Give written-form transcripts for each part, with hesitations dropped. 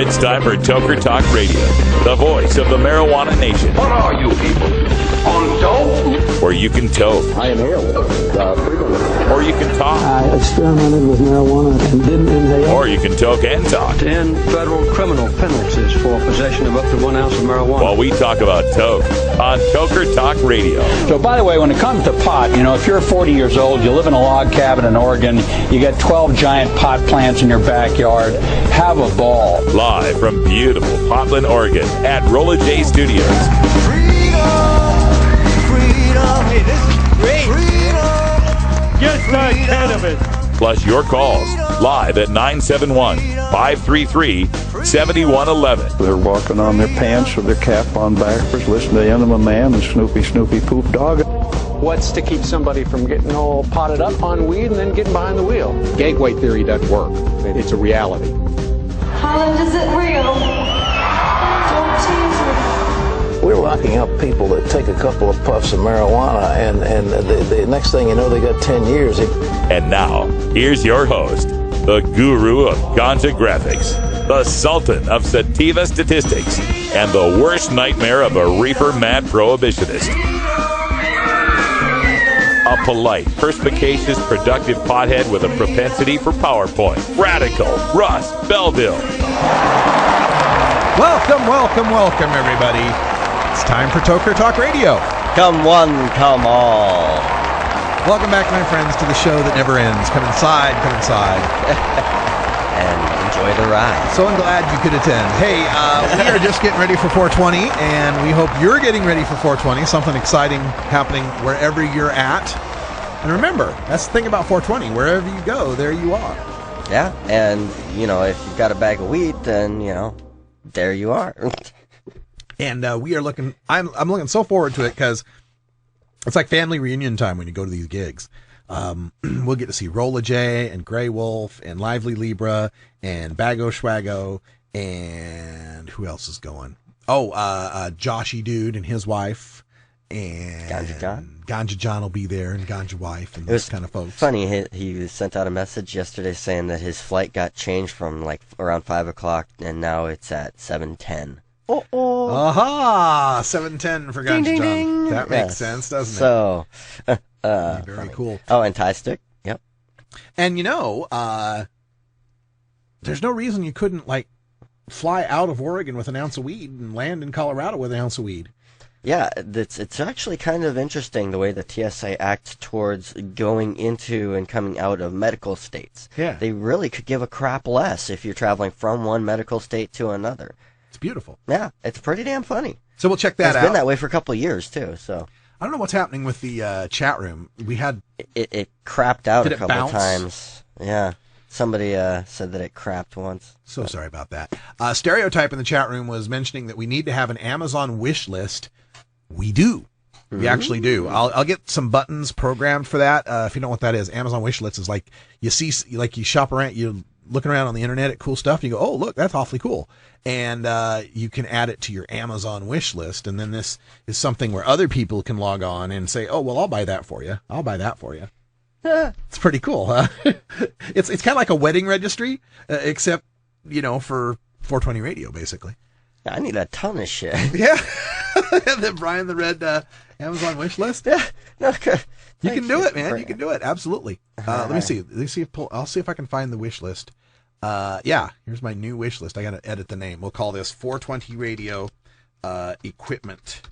It's time for Toker Talk Radio, the voice of the marijuana nation. What are you people? On dope? Where you can toke. I inhaled frequently. Or you can talk. I experimented with marijuana and didn't inhale. Or you can toke and talk. 10 federal criminal penalties for possession of up to 1 ounce of marijuana. While we talk about toke on Toker Talk Radio. So, by the way, when it comes to pot, if you're 40 years old, you live in a log cabin in Oregon, you got 12 giant pot plants in your backyard, have a ball. Live from beautiful Portland, Oregon at Rolla J Studios. Hey, this is great. Get that cannabis. Plus your calls live at 971-533-7111. They're walking on their pants with their cap on backwards, listening to Enema Man and Snoopy Poop Dog. What's to keep somebody from getting all potted up on weed and then getting behind the wheel? Gateway theory doesn't work. It's a reality. Holland, is it real? Don't tease me. We're locking up people that take a couple of puffs of marijuana, and the next thing you know, they got 10 years. And now, here's your host, the guru of ganja graphics, the sultan of sativa statistics, and the worst nightmare of a reefer-mad prohibitionist. A polite, perspicacious, productive pothead with a propensity for PowerPoint. Radical Russ Belville. Welcome, everybody. It's time for Toker Talk Radio. Come one, come all. Welcome back, my friends, to the show that never ends. Come inside. And enjoy the ride. So I'm glad you could attend. Hey, we are just getting ready for 420, and we hope you're getting ready for 420. Something exciting happening wherever you're at. And remember, that's the thing about 420. Wherever you go, there you are. Yeah, and, if you've got a bag of weed, then, there you are. And we are looking, I'm looking so forward to it because it's like family reunion time when you go to these gigs. We'll get to see Rolla J and Grey Wolf and Lively Libra and Bago Schwago and who else is going? Joshy Dude and his wife and Ganja John will be there and Ganja Wife and those kind of folks. Funny, he sent out a message yesterday saying that his flight got changed from around 5 o'clock and now it's at 7:10. Aha! 7:10 for Ganja John. Ding. That makes sense, doesn't it? So, very funny. Cool. Oh, and Tie Stick. Yep. And there's no reason you couldn't fly out of Oregon with an ounce of weed and land in Colorado with an ounce of weed. Yeah, it's actually kind of interesting the way the TSA acts towards going into and coming out of medical states. Yeah. They really could give a crap less if you're traveling from one medical state to another. It's beautiful. Yeah, it's pretty damn funny. So we'll check that out. It's been that way for a couple of years, too, so. I don't know what's happening with the chat room. We had... It crapped out Did a it couple bounce? Times. Yeah. Somebody said that it crapped once. So sorry about that. Stereotype in the chat room was mentioning that we need to have an Amazon wish list. We do. We actually do. I'll get some buttons programmed for that. If you don't know what that is, Amazon wish list is like you see, you shop around, you're looking around on the internet at cool stuff, and you go, oh, look, that's awfully cool. And you can add it to your Amazon wish list. And then this is something where other people can log on and say, oh, well, I'll buy that for you. I'll buy that for you. It's pretty cool, huh? It's kind of like a wedding registry, except, for 420 radio, basically. I need a ton of shit. Yeah. The Brian the Red Amazon wish list. Yeah. Okay. You can do it, man. You can do it. Absolutely. Let me see. I'll see if I can find the wish list. Yeah. Here's my new wish list. I got to edit the name. We'll call this 420 Radio Equipment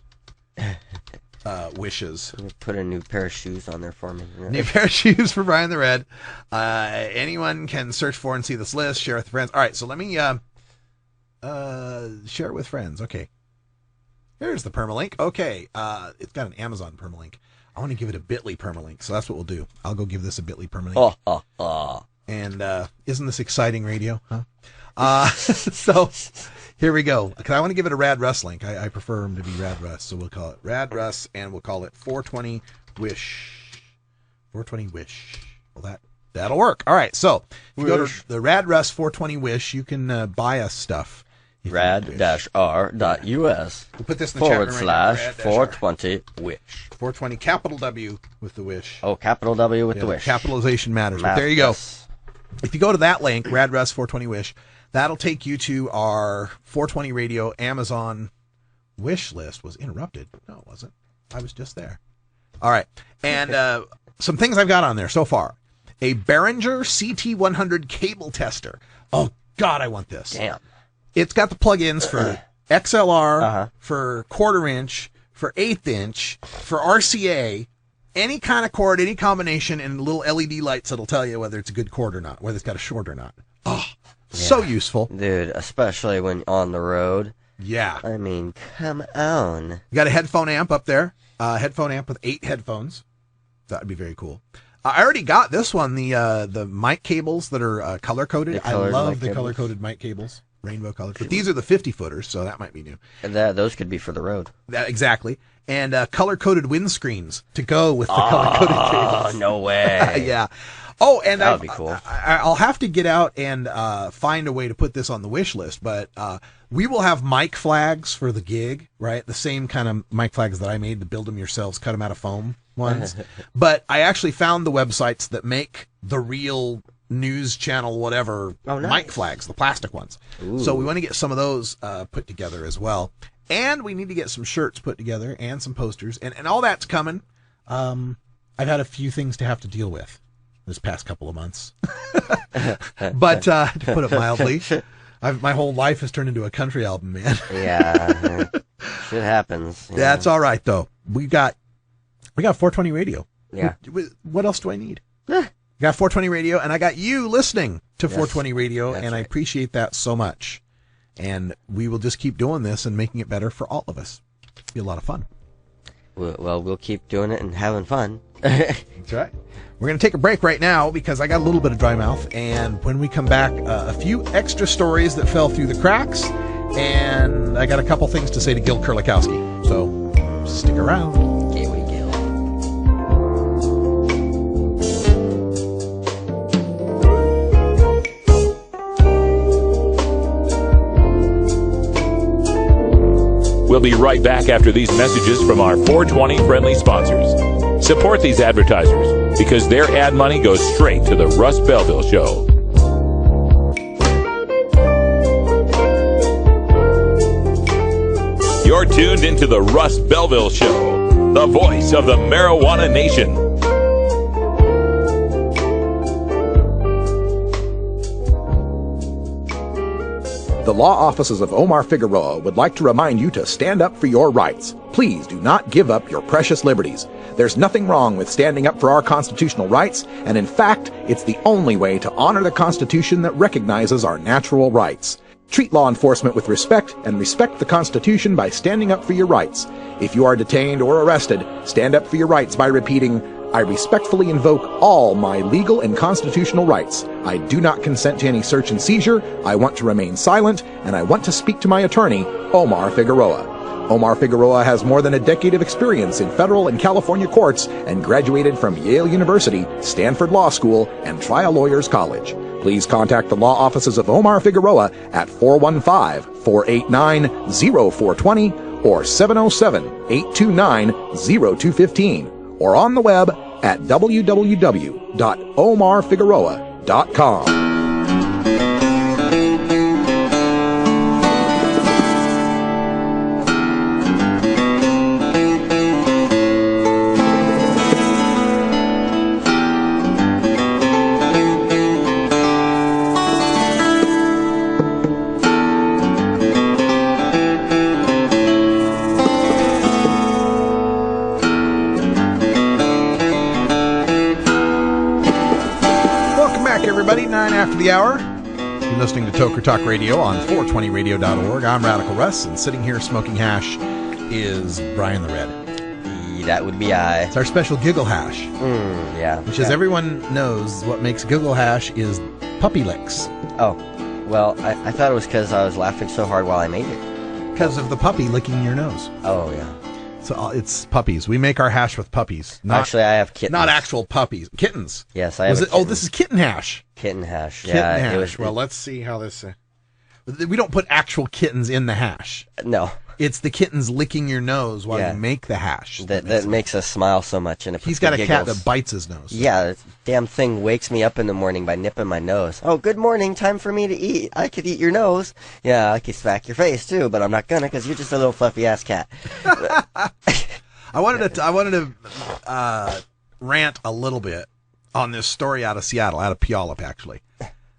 Wishes. Put a new pair of shoes on there for me. New pair of shoes for Brian the Red. Anyone can search for and see this list. Share with friends. All right. So let me share it with friends. Okay. Here's the permalink. Okay. It's got an Amazon permalink. I want to give it a Bitly permalink, so that's what we'll do. I'll go give this a Bitly permalink. And isn't this exciting radio? Huh? So here we go. Because I want to give it a Rad Russ link. I prefer them to be Rad Russ, so we'll call it Rad Russ, and we'll call it 420 Wish. 420 Wish. Well, that'll work. All right. So if you go to the Rad Russ 420 Wish, you can buy us stuff. Rad-r.us We'll put this in the chat room right now. /420 wish. 420 capital W with the wish. Oh, capital W with the wish. Capitalization matters. But there you go. If you go to that link, Rad Russ 420 Wish, That'll take you to our 420 Radio Amazon wish list. Was interrupted. No, it wasn't. I was just there. All right. And some things I've got on there so far. A Behringer CT100 cable tester. Oh, God, I want this. Damn. It's got the plugins for XLR, for 1/4 inch, for 1/8 inch, for RCA, any kind of cord, any combination, and little LED lights that'll tell you whether it's a good cord or not, whether it's got a short or not. Oh, so useful. Dude, especially when on the road. Yeah. I mean, come on. You got a headphone amp up there. Headphone amp with 8 headphones. That would be very cool. I already got this one, the mic cables that are color-coded. I love the color-coded mic cables. Rainbow colors. But these are the 50-footers, so that might be new. And those could be for the road. Exactly. And color-coded windscreens to go with the color-coded cables. Oh, no way. Yeah. Oh, and that would be cool. I'll have to get out and find a way to put this on the wish list, but we will have mic flags for the gig, right? The same kind of mic flags that I made, the build them yourselves, cut them out of foam ones. But I actually found the websites that make the real news channel, whatever, mic flags, the plastic ones. Ooh. So we want to get some of those put together as well. And we need to get some shirts put together and some posters. And all that's coming. I've had a few things to have to deal with this past couple of months. But to put it mildly, my whole life has turned into a country album, man. Yeah. Shit happens. Yeah. That's all right, though. We got 420 Radio. Yeah. What else do I need? I got 420 Radio, and I got you listening to 420 Radio, and I appreciate that so much. And we will just keep doing this and making it better for all of us. It'll be a lot of fun. Well, we'll keep doing it and having fun. That's right. We're going to take a break right now because I got a little bit of dry mouth, and when we come back, a few extra stories that fell through the cracks, and I got a couple things to say to Gil Kurlikowski. So stick around. We'll be right back after these messages from our 420 friendly sponsors. Support these advertisers because their ad money goes straight to the Russ Belville Show. You're tuned into the Russ Belville Show, the voice of the marijuana nation. The law offices of Omar Figueroa would like to remind you to stand up for your rights. Please do not give up your precious liberties. There's nothing wrong with standing up for our constitutional rights, and in fact, it's the only way to honor the Constitution that recognizes our natural rights. Treat law enforcement with respect and respect the Constitution by standing up for your rights. If you are detained or arrested, stand up for your rights by repeating, I respectfully invoke all my legal and constitutional rights. I do not consent to any search and seizure. I want to remain silent, and I want to speak to my attorney, Omar Figueroa. Omar Figueroa has more than a decade of experience in federal and California courts and graduated from Yale University, Stanford Law School, and Trial Lawyers College. Please contact the law offices of Omar Figueroa at 415-489-0420 or 707-829-0215. Or on the web at www.omarfigueroa.com. After the hour, you're listening to Toker Talk Radio on 420radio.org. I'm Radical Russ, and sitting here smoking hash is Brian the Red. That would be I. It's our special giggle hash. Yeah. Which, as everyone knows, what makes giggle hash is puppy licks. Oh, well, I thought it was because I was laughing so hard while I made it. Because of the puppy licking your nose. Oh, yeah. So it's puppies. We make our hash with puppies. Actually, I have kittens. Not actual puppies. Kittens. Yes, I have Oh, this is Kitten Hash. Kitten Hash. Yeah, Kitten Hash. Well, let's see how this... we don't put actual kittens in the hash. No. It's the kittens licking your nose while you make the hash. That makes us smile so much. And he's got a cat that bites his nose. Yeah, this damn thing wakes me up in the morning by nipping my nose. Oh, good morning, time for me to eat. I could eat your nose. Yeah, I could smack your face too, but I'm not gonna because you're just a little fluffy ass cat. I wanted to rant a little bit on this story out of Seattle, out of Puyallup, actually.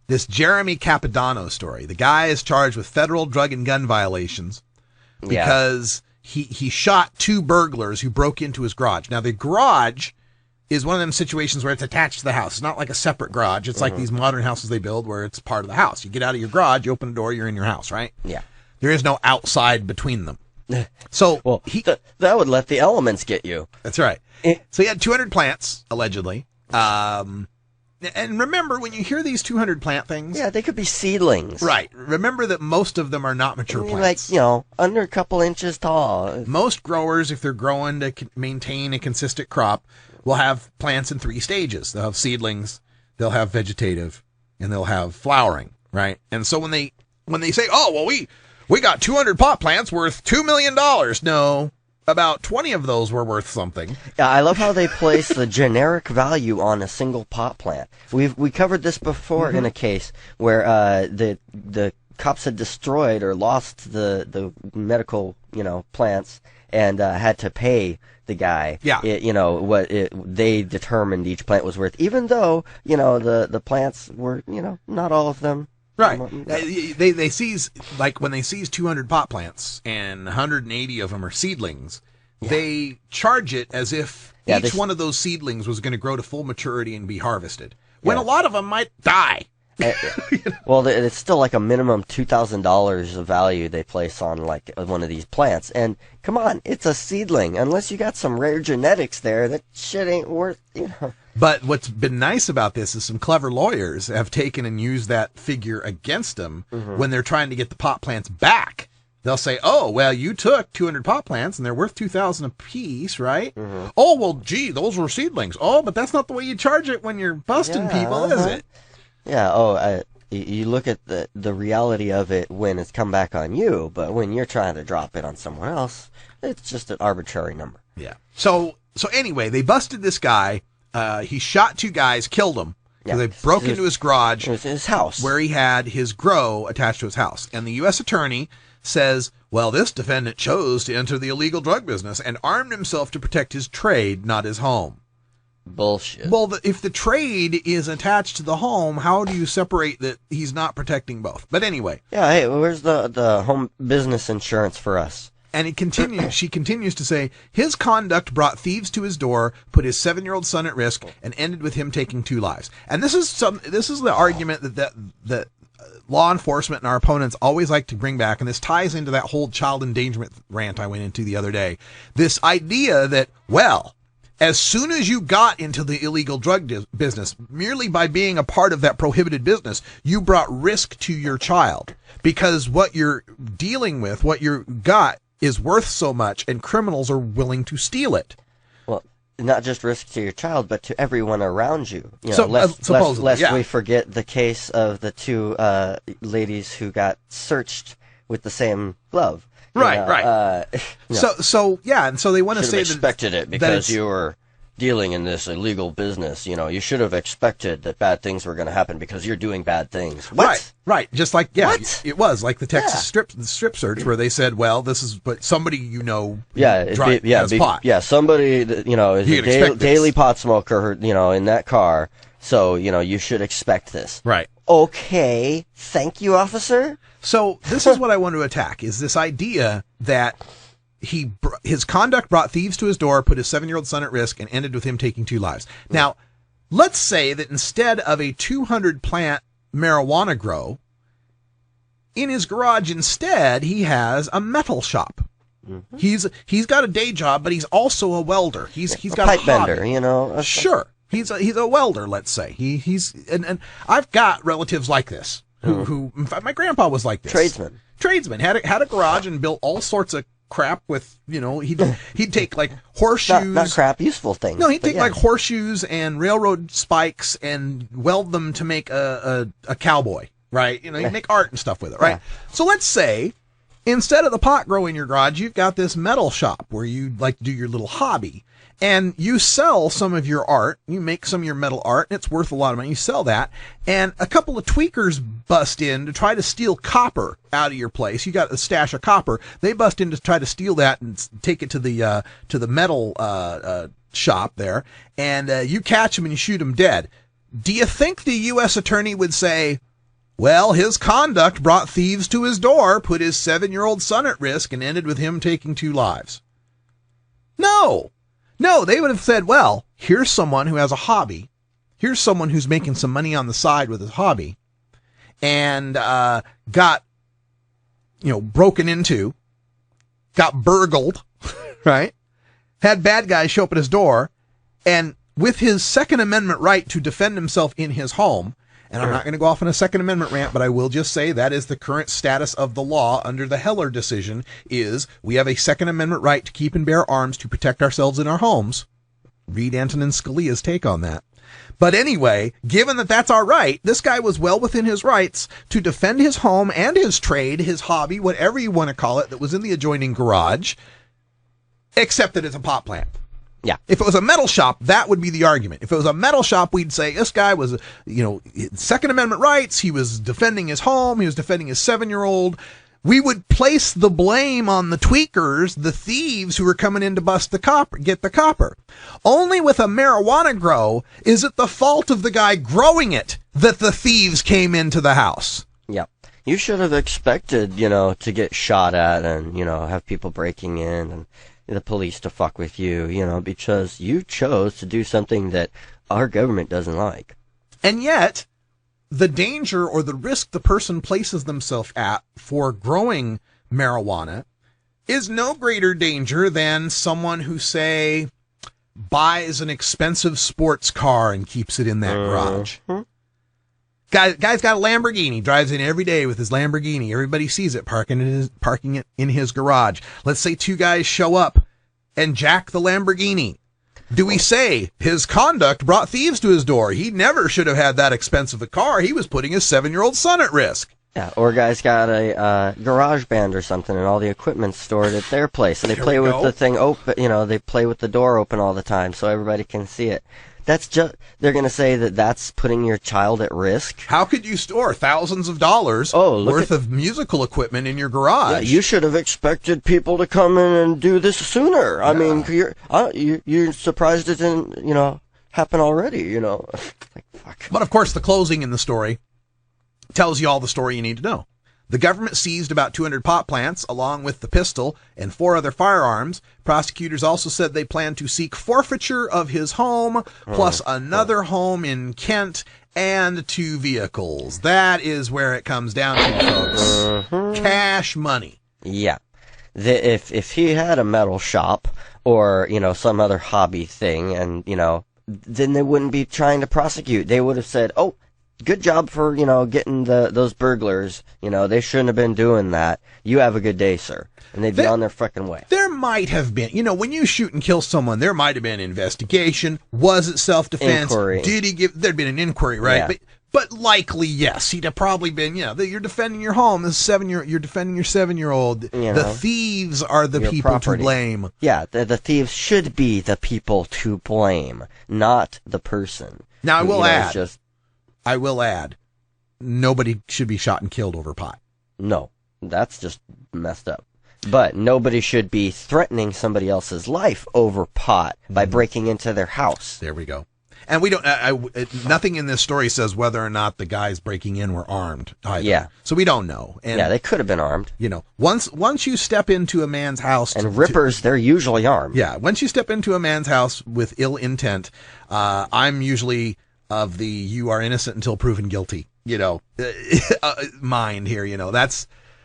This Jeremy Capodanno story. The guy is charged with federal drug and gun violations because he shot 2 burglars who broke into his garage. Now, the garage is one of them situations where it's attached to the house. It's not like a separate garage. It's like these modern houses they build where it's part of the house. You get out of your garage, you open the door, you're in your house, right? Yeah. There is no outside between them. So that would let the elements get you. That's right. So he had 200 plants, allegedly. And remember, when you hear these 200 plant things... Yeah, they could be seedlings. Right. Remember that most of them are not mature plants. Like, under a couple inches tall. Most growers, if they're growing to maintain a consistent crop, will have plants in 3 stages. They'll have seedlings, they'll have vegetative, and they'll have flowering, right? And so when they say, oh, well, we got 200 pot plants worth $2 million. No. About 20 of those were worth something. Yeah, I love how they place the generic value on a single pot plant. We covered this before in a case where the cops had destroyed or lost the medical plants and had to pay the guy. Yeah. They determined each plant was worth, even though the plants were not all of them. Right. They seize, like when they seize 200 pot plants and 180 of them are seedlings, they charge it as if each one of those seedlings was going to grow to full maturity and be harvested, when a lot of them might die. Well, it's still like a minimum $2,000 of value they place on like one of these plants. And come on, it's a seedling. Unless you got some rare genetics there, that shit ain't worth, But what's been nice about this is some clever lawyers have taken and used that figure against them when they're trying to get the pot plants back. They'll say, oh, well, you took 200 pot plants and they're worth $2,000 a piece, right? Oh, well, gee, those were seedlings. Oh, but that's not the way you charge it when you're busting people, is it? Yeah, you look at the reality of it when it's come back on you, but when you're trying to drop it on someone else, it's just an arbitrary number. Yeah. So anyway, they busted this guy. He shot 2 guys, killed them. Yeah. They broke into his garage. It was his house. Where he had his grow attached to his house. And the U.S. attorney says, well, this defendant chose to enter the illegal drug business and armed himself to protect his trade, not his home. Bullshit. Well, if the trade is attached to the home, how do you separate that he's not protecting both? But anyway. Yeah, hey, where's the home business insurance for us? And she continues to say, his conduct brought thieves to his door, put his 7-year-old son at risk, and ended with him taking 2 lives. And this is the argument that law enforcement and our opponents always like to bring back, and this ties into that whole child endangerment rant I went into the other day. This idea that, well, as soon as you got into the illegal drug business, merely by being a part of that prohibited business, you brought risk to your child. Because what you're dealing with, what you got, is worth so much, and criminals are willing to steal it. Well, not just risk to your child, but to everyone around you. Supposedly, lest we forget the case of the 2 ladies who got searched with the same glove. Right. So they want to say that expected it because you were dealing in this illegal business. You should have expected that bad things were going to happen because you're doing bad things. What? Right. Just like it was like the Texas strip search where they said, well, this is but somebody has pot. Yeah, somebody that is a daily pot smoker, in that car. So you should expect this. Right. Okay. Thank you, officer. So this is what I want to attack: is this idea that his conduct brought thieves to his door, put his 7-year-old son at risk, and ended with him taking 2 lives. Now, let's say that instead of a 200 plant marijuana grow, in his garage instead he has a metal shop. He's got a day job, but he's also a welder. He's got a pipe bender, Sure, he's a welder. Let's say he's and I've got relatives like this who in fact my grandpa was like this. Tradesman had a garage and built all sorts of crap with, he'd take like horseshoes. Not crap, useful things. No, he'd take like horseshoes and railroad spikes and weld them to make a cowboy, right? He'd make art and stuff with it, right? Yeah. So let's say Instead of the pot grow in your garage, you've got this metal shop where you like to do your little hobby. And you sell some of your art. You make some of your metal art, and it's worth a lot of money. You sell that. And a couple of tweakers bust in to try to steal copper out of your place. You got a stash of copper. They bust in to try to steal that and take it to the metal shop there. And you catch them and you shoot them dead. Do you think the U.S. attorney would say, well, his conduct brought thieves to his door, put his 7-year-old son at risk, and ended with him taking 2 lives? No, they would have said, well, here's someone who has a hobby. Here's someone who's making some money on the side with his hobby and got, broken into, got burgled, right? Had bad guys show up at his door, and with his Second Amendment right to defend himself in his home, and I'm not going to go off on a Second Amendment rant, but I will just say that is the current status of the law under the Heller decision, is we have a Second Amendment right to keep and bear arms to protect ourselves in our homes. Read Antonin Scalia's take on that. But anyway, given that that's our right, this guy was well within his rights to defend his home and his trade, his hobby, whatever you want to call it, that was in the adjoining garage, except that it's a pot plant. Yeah. If it was a metal shop, that would be the argument. If it was a metal shop, we'd say this guy was, Second Amendment rights. He was defending his home. He was defending his 7-year-old. We would place the blame on the tweakers, the thieves who were coming in to bust the copper, get the copper. Only with a marijuana grow is it the fault of the guy growing it that the thieves came into the house. Yeah. You should have expected, to get shot at and, have people breaking in and the police to fuck with you, because you chose to do something that our government doesn't like. And yet, the danger or the risk the person places themselves at for growing marijuana is no greater danger than someone who, say, buys an expensive sports car and keeps it in that garage. Guy's got a Lamborghini, drives in every day with his Lamborghini. Everybody sees it parking it in his garage. Let's say 2 guys show up and jack the Lamborghini. Do we say his conduct brought thieves to his door? He never should have had that expensive a car. He was putting his 7-year-old son at risk. Yeah, or guy's got a garage band or something, and all the equipment's stored at their place, and they play with the thing open. They play with the door open all the time, so everybody can see it. They're going to say that that's putting your child at risk. How could you store thousands of dollars worth of musical equipment in your garage? Yeah, you should have expected people to come in and do this sooner. Yeah. I mean, you're surprised it didn't, happen already, Like, fuck. But of course, the closing in the story tells you all the story you need to know. The government seized about 200 pot plants, along with the pistol and 4 other firearms. Prosecutors also said they plan to seek forfeiture of his home, plus another home in Kent, and 2 vehicles. That is where it comes down to, folks. Cash money. Yeah. If he had a metal shop, or, some other hobby thing, and, then they wouldn't be trying to prosecute. They would have said, oh, good job for, getting those burglars. They shouldn't have been doing that. You have a good day, sir. And they'd be on their frickin' way. There might have been, when you shoot and kill someone, there might have been an investigation. Was it self-defense? Inquiry. There'd been an inquiry, right? Yeah. But likely, yes. He'd have probably been, you're defending your home. You're defending your 7-year-old. The thieves are the people to blame. Yeah, the thieves should be the people to blame, not the person. Now, I will add, nobody should be shot and killed over pot. No, that's just messed up. But nobody should be threatening somebody else's life over pot by breaking into their house. There we go. And we don't. Nothing in this story says whether or not the guys breaking in were armed either. Yeah. So we don't know. And, yeah, they could have been armed. Once you step into a man's house, and rippers, they're usually armed. Yeah. Once you step into a man's house with ill intent, I'm usually of the you are innocent until proven guilty, mind here,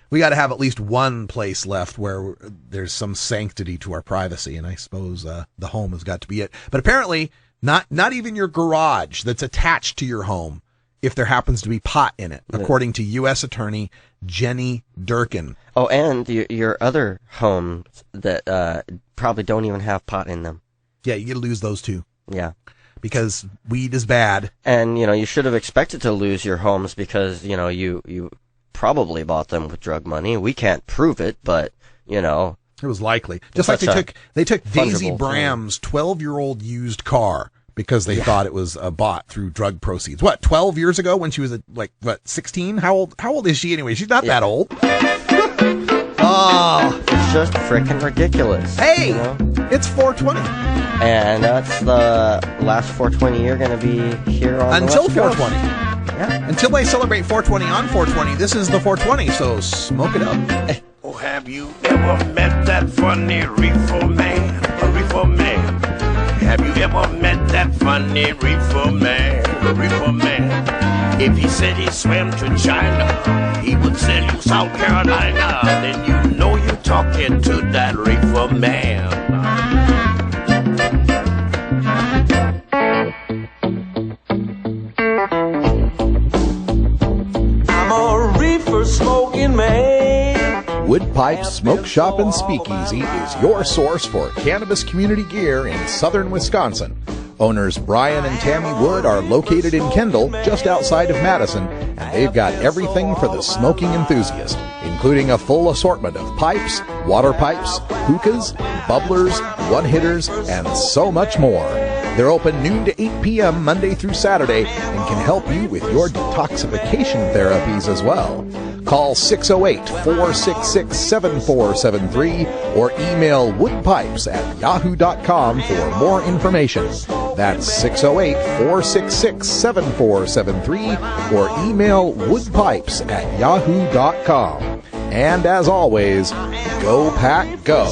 we got to have at least one place left where there's some sanctity to our privacy. And I suppose, the home has got to be it. But apparently not even your garage that's attached to your home, if there happens to be pot in it, according to U.S. Attorney Jenny Durkin. Oh, and your other homes that, probably don't even have pot in them. Yeah. You get to lose those too. Yeah. Because weed is bad. And, you should have expected to lose your homes because, you probably bought them with drug money. We can't prove it, but, you know. It was likely. Just like they took Daisy Bram's 12-year-old used car because they thought it was bought through drug proceeds. What, 12 years ago when she was 16? How old is she anyway? She's not that old. Oh, it's just freaking ridiculous. Hey, you know? It's 420. And that's the last 420 you're going to be here on until the West 420. Yeah. Until they celebrate 420 on 420, this is the 420, so smoke it up. Oh, have you ever met that funny reefer man? A reefer man. Have you ever met that funny reefer man? A reefer man. If he said he swam to China, he would sell you South Carolina. Then you know you're talking to that reefer man. I'm a reefer smoking man. Wood Pipe Smoke Shop and Speakeasy is your source for cannabis community gear in southern Wisconsin. Owners Brian and Tammy Wood are located in Kendall, just outside of Madison, and they've got everything for the smoking enthusiast, including a full assortment of pipes, water pipes, hookahs, bubblers, one-hitters, and so much more. They're open noon to 8 p.m. Monday through Saturday and can help you with your detoxification therapies as well. Call 608-466-7473 or email woodpipes@yahoo.com for more information. That's 608-466-7473 or email woodpipes@yahoo.com. And as always, go pack go.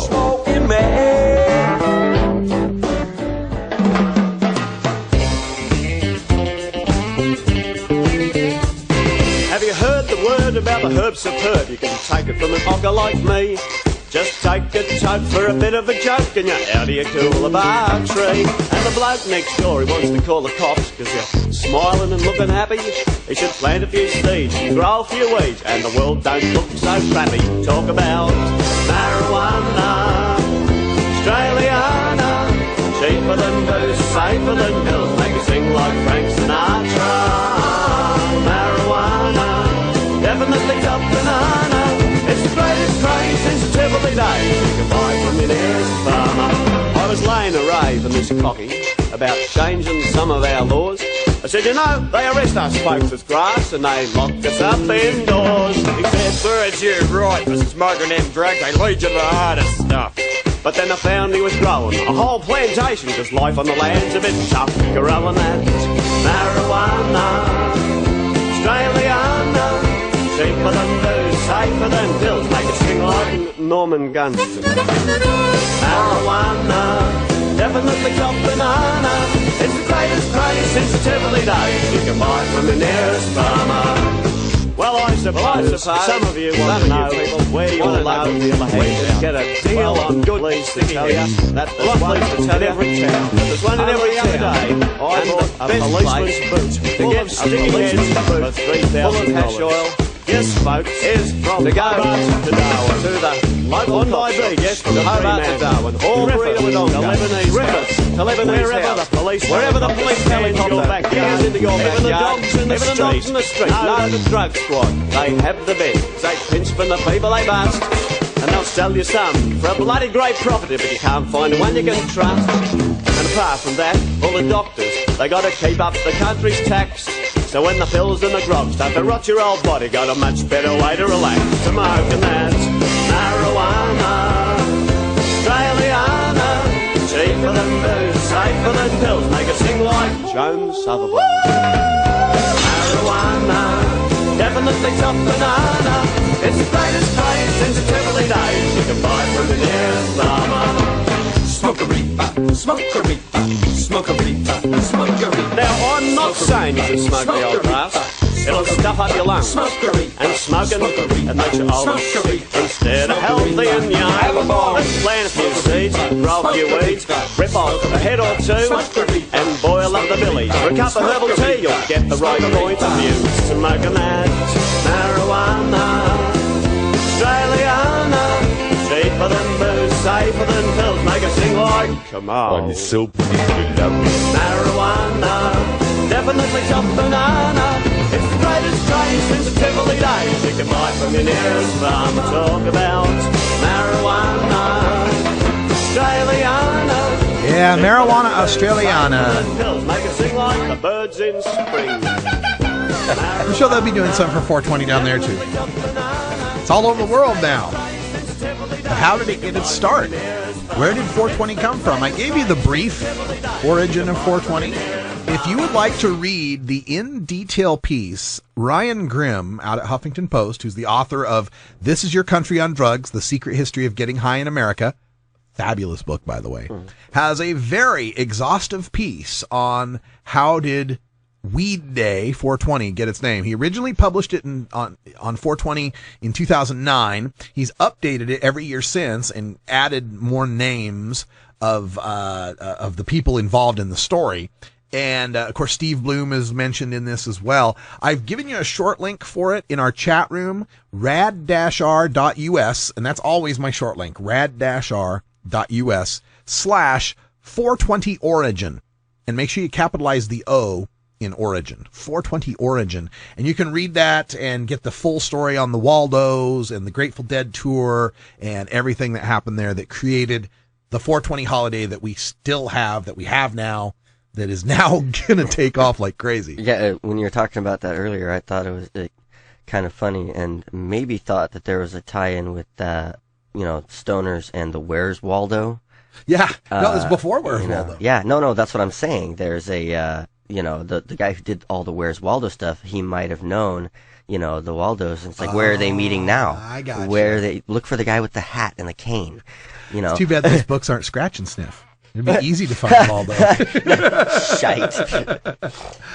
Have you heard the word about the herb superb? You can take it from an ogre like me. Just take a toke for a bit of a joke and you're out of your coolabah tree. And the bloke next door, he wants to call the cops because you're smiling and looking happy. He should plant a few seeds, grow a few weeds, and the world don't look so crappy. Talk about marijuana, Australiana, cheaper than booze, safer than pills, make you sing like Frank Sinatra. Marijuana, definitely top banana. It's the greatest craze since the Tivoli days. You can buy from your nearest farmer. I was laying a rave and this cocky about changing some of our laws. I said, you know, they arrest us folks as grass and they lock us up indoors. He said, birds, you're right for smoking them drugs, they lead you to the hardest stuff. But then I found he was growing a whole plantation, cause life on the land's a bit tough. Growing that marijuana, Australiana, cheaper than booze, safer than pills, make it sing like Norman Gunston. Marijuana, definitely top banana. It's the greatest craze since the Tivoli days. You can buy it from the nearest farmer. Well, I suppose some of you want to know where your local dealer heads get a deal on good sticky heads. That's the place to tell every town. There's one in every town. I bought a policeman's boot to get sticky heads for $3,000. Oil. Yes, folks, is from to go to Darwin, to the local on my beach, yes, from Hobart to Darwin, all breeder with on, to Lebanese wherever the police helicopter, your backyard, into your backyard, even the dogs in the street, no, the drug squad, they have the beds, they pinch from the people they bust, and they'll sell you some for a bloody great profit, but you can't find one you can trust. And apart from that, all the doctors, they got to keep up the country's tax. So when the pills and the grog start to rot your old body, got a much better way to relax. Smoking that marijuana, Australiana, cheaper than booze, safer than pills, make it sing like Joan Sutherland. Marijuana, definitely top banana. It's the greatest craze since the Tivoli days. You can buy it from the nearest farmer. Smoke a reefer, smoke a reefer, smoke a reefer, smoke a reefer. Now, I'm not saying you can smoke the old grass. It'll stuff up your lungs. And smoking, it makes you old and sick. Instead of healthy and young, let's plant a few seeds, grow a few weeds, rip off a head or two, and boil up the billy. For a cup of herbal tea, you'll get the right point of view. Smoking that marijuana, Australiana, cheaper than booze, safer than pills, make it sing like, come on. I'm so pleased you love me. Marijuana, definitely top banana. It's the greatest craze since the Tivoli days. You can buy from your nearest farm. Talk about marijuana, Australiana. Yeah, marijuana Australiana. Pills make it sing like the birds in spring. I'm sure they'll be doing something for 420 down there too. It's all over the world now. But how did it get its start? Where did 420 come from? I gave you the brief origin of 420. If you would like to read the in-detail piece, Ryan Grimm out at Huffington Post, who's the author of This Is Your Country on Drugs, The Secret History of Getting High in America, fabulous book, by the way, has a very exhaustive piece on how did Weed Day 420 get its name. He originally published it on 420 in 2009. He's updated it every year since and added more names of the people involved in the story. And, of course, Steve Bloom is mentioned in this as well. I've given you a short link for it in our chat room, rad-r.us, and that's always my short link, rad-r.us/420origin. And make sure you capitalize the O in origin, 420 origin. And you can read that and get the full story on the Waldos and the Grateful Dead tour and everything that happened there that created the 420 holiday that we still have, that we have now, that is now going to take off like crazy. Yeah, when you were talking about that earlier, I thought it was kind of funny and maybe thought that there was a tie-in with, Stoners and the Where's Waldo. Yeah, no, it was before Where's Waldo. Yeah, no, that's what I'm saying. There's a, the guy who did all the Where's Waldo stuff, he might have known, the Waldos. And it's like, where are they meeting now? I got Where they look for the guy with the hat and the cane. It's too bad those books aren't scratch and sniff. It'd be easy to find Waldo. Shite.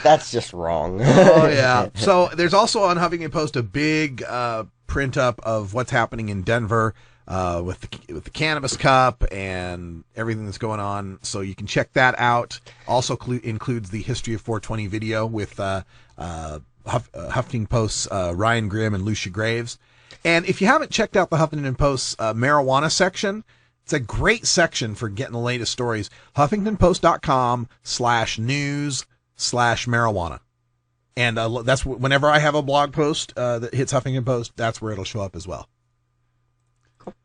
That's just wrong. Oh, yeah. So there's also on Huffington Post a big print up of what's happening in Denver with the Cannabis Cup and everything that's going on. So you can check that out. Also includes the History of 420 video with Huffington Post's Ryan Grimm and Lucia Graves. And if you haven't checked out the Huffington Post's marijuana section, it's a great section for getting the latest stories. HuffingtonPost.com/news/marijuana. And that's whenever I have a blog post that hits Huffington Post, that's where it'll show up as well. Cool.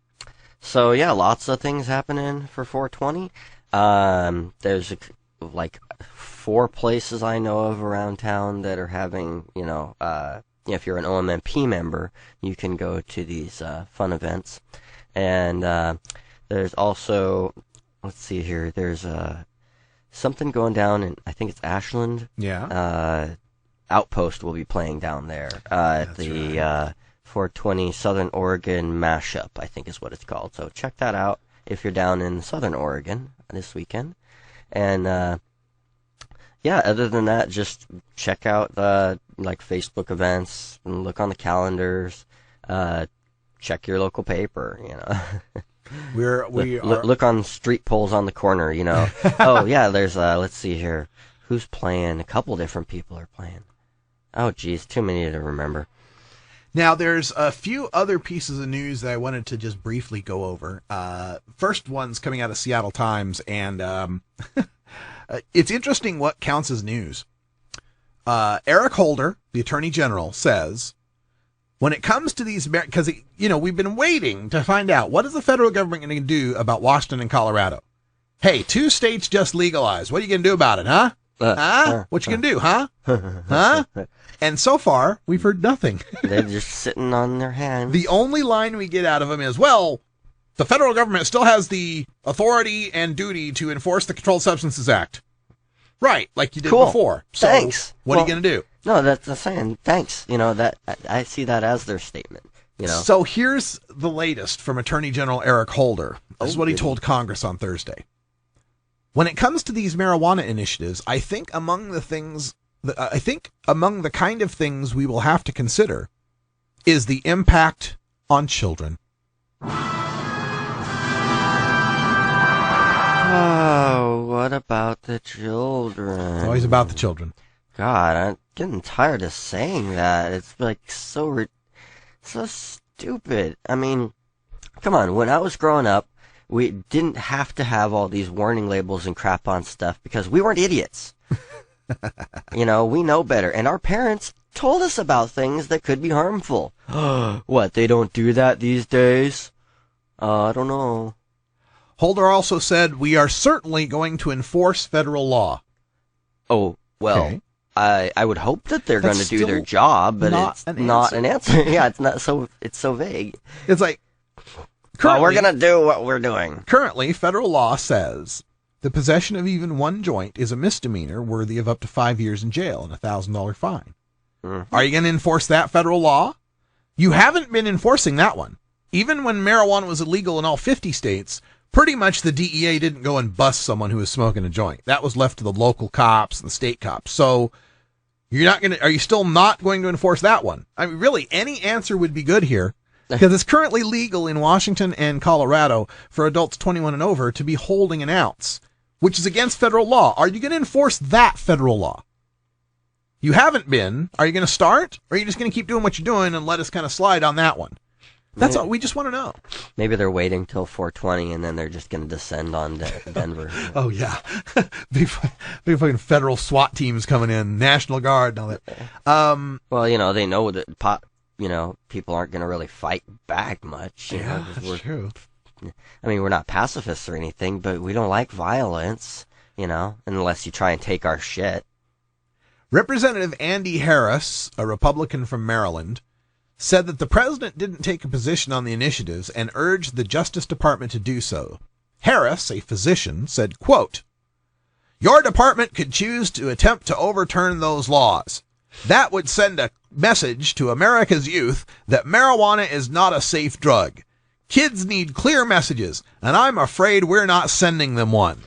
So, yeah, lots of things happening for 420. There's like 4 places I know of around town that are having, if you're an OMMP member, you can go to these fun events. And there's also, let's see here, there's something going down in, I think it's Ashland. Yeah. Outpost will be playing down there. The 420 Southern Oregon Mashup, I think is what it's called. So check that out if you're down in Southern Oregon this weekend. And, other than that, just check out, Facebook events and look on the calendars. Check your local paper, Look on street polls on the corner, Oh, yeah, there's, let's see here. Who's playing? A couple different people are playing. Oh, geez, too many to remember. Now, there's a few other pieces of news that I wanted to just briefly go over. First one's coming out of Seattle Times, and it's interesting what counts as news. Eric Holder, the Attorney General, says, when it comes to these, because, we've been waiting to find out, what is the federal government going to do about Washington and Colorado? Hey, 2 states just legalized. What are you going to do about it, huh? What you going to do, huh? Huh? And so far, we've heard nothing. They're just sitting on their hands. The only line we get out of them is, well, the federal government still has the authority and duty to enforce the Controlled Substances Act. Right, like you did before. So thanks. What are you going to do? No, that's the saying. Thanks. That I see that as their statement. So here's the latest from Attorney General Eric Holder. This is what he told Congress on Thursday. When it comes to these marijuana initiatives, I think among the kind of things we will have to consider is the impact on children. Oh, what about the children? It's always about the children. God, I'm getting tired of saying that. It's so stupid. I mean, come on. When I was growing up, we didn't have to have all these warning labels and crap on stuff because we weren't idiots. We know better. And our parents told us about things that could be harmful. What, they don't do that these days? I don't know. Holder also said, we are certainly going to enforce federal law. Oh, well, okay. I would hope that they're going to do their job, but it's not an answer. Yeah, it's so vague. It's like, well, we're going to do what we're doing. Currently, federal law says the possession of even one joint is a misdemeanor worthy of up to 5 years in jail and a $1,000 fine. Mm-hmm. Are you going to enforce that federal law? You haven't been enforcing that one. Even when marijuana was illegal in all 50 states, pretty much the DEA didn't go and bust someone who was smoking a joint. That was left to the local cops and the state cops. So are you still not going to enforce that one? I mean, really, any answer would be good here. Because it's currently legal in Washington and Colorado for adults 21 and over to be holding an ounce, which is against federal law. Are you going to enforce that federal law? You haven't been. Are you going to start? Or are you just going to keep doing what you're doing and let us kind of slide on that one? That's all. We just want to know. Maybe they're waiting till 420 and then they're just going to descend on Denver. Oh, yeah. Big fucking federal SWAT teams coming in, National Guard and all that. Well, they know that people aren't going to really fight back much. That's true. I mean, we're not pacifists or anything, but we don't like violence, unless you try and take our shit. Representative Andy Harris, a Republican from Maryland, said that the president didn't take a position on the initiatives and urged the Justice Department to do so. Harris, a physician, said, quote, "Your department could choose to attempt to overturn those laws. That would send a message to America's youth that marijuana is not a safe drug. Kids need clear messages, and I'm afraid we're not sending them one."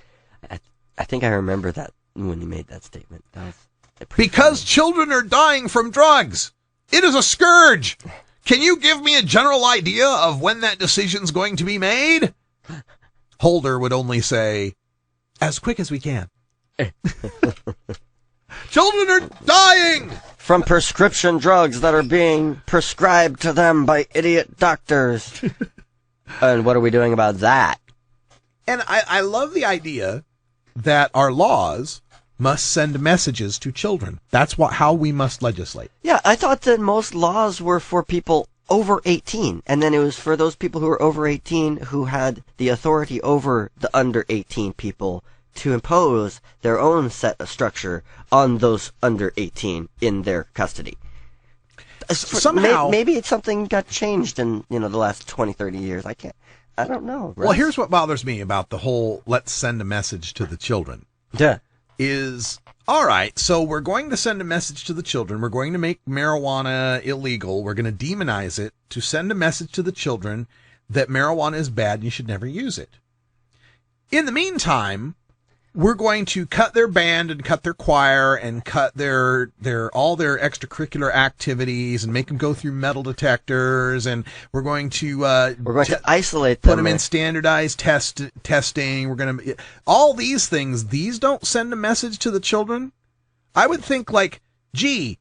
I think I remember that when you made that statement. That was because funny. Children are dying from drugs. It is a scourge. Can you give me a general idea of when that decision's going to be made? Holder would only say, as quick as we can. Children are dying from prescription drugs that are being prescribed to them by idiot doctors. And what are we doing about that? And I love the idea that our laws must send messages to children. That's how we must legislate. Yeah, I thought that most laws were for people over 18, and then it was for those people who were over 18 who had the authority over the under 18 people to impose their own set of structure on those under 18 in their custody. Somehow, maybe it's something got changed in the last 20, 30 years. I don't know. Well, here's what bothers me about the whole let's send a message to the children. Yeah. Is, all right, so we're going to send a message to the children. We're going to make marijuana illegal. We're going to demonize it to send a message to the children that marijuana is bad and you should never use it. In the meantime, we're going to cut their band and cut their choir and cut their all their extracurricular activities and make them go through metal detectors, and we're going to isolate them, put them in standardized testing. We're going to all these things. These don't send a message to the children. I would think the